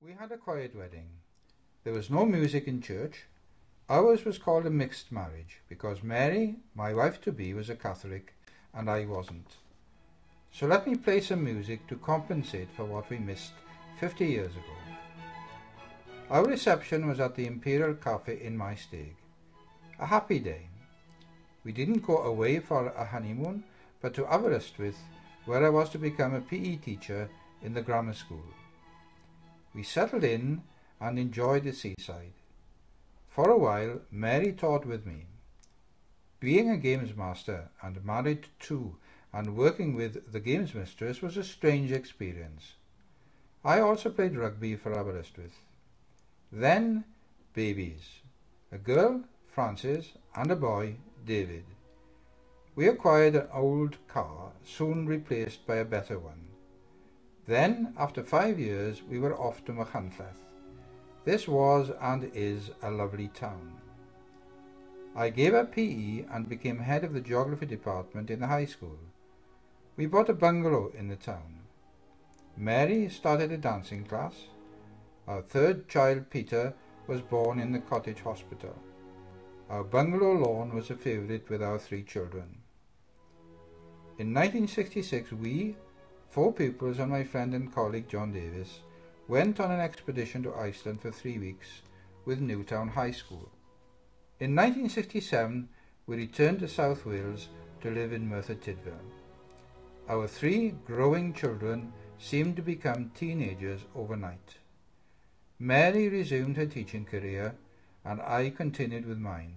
We had a quiet wedding. There was no music in church. Ours was called a mixed marriage because Mary, my wife-to-be, was a Catholic and I wasn't. So let me play some music to compensate for what we missed 50 years ago. Our reception was at the Imperial Cafe in my stag. A happy day. We didn't go away for a honeymoon, but to Aberystwyth, where I was to become a PE teacher in the grammar school. We settled in and enjoyed the seaside. For a while, Mary taught with me. Being a games master and married to and working with the games mistress was a strange experience. I also played rugby for Aberystwyth. Then, babies. A girl, Frances, and a boy, David. We acquired an old car, soon replaced by a better one. Then, after 5 years, we were off to Machynlleth. This was and is a lovely town. I gave up PE and became head of the geography department in the high school. We bought a bungalow in the town. Mary started a dancing class. Our third child, Peter, was born in the cottage hospital. Our bungalow lawn was a favourite with our 3 children. In 1966 we, 4 pupils and my friend and colleague John Davis, went on an expedition to Iceland for 3 weeks with Newtown High School. In 1967 we returned to South Wales to live in Merthyr Tydfil. Our 3 growing children seemed to become teenagers overnight. Mary resumed her teaching career and I continued with mine.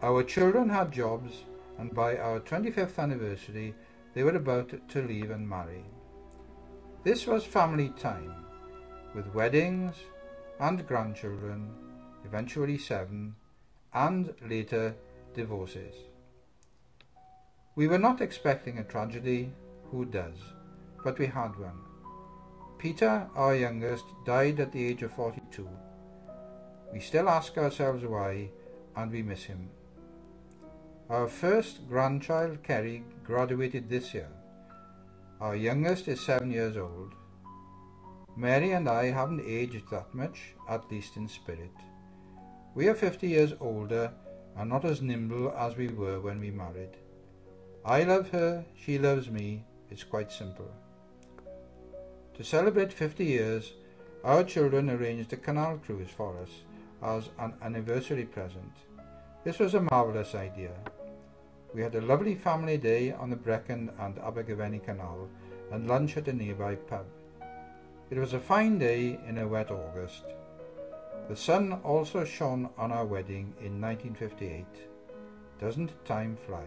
Our children had jobs and by our 25th anniversary they were about to leave and marry. This was family time, with weddings and grandchildren, eventually 7, and later divorces. We were not expecting a tragedy, who does, but we had one. Peter, our youngest, died at the age of 42. We still ask ourselves why, and we miss him. Our first grandchild, Kerry, graduated this year. Our youngest is 7 years old. Mary and I haven't aged that much, at least in spirit. We are 50 years older and not as nimble as we were when we married. I love her, she loves me, it's quite simple. To celebrate 50 years, our children arranged a canal cruise for us as an anniversary present. This was a marvellous idea. We had a lovely family day on the Brecon and Abergavenny Canal and lunch at a nearby pub. It was a fine day in a wet August. The sun also shone on our wedding in 1958. Doesn't time fly?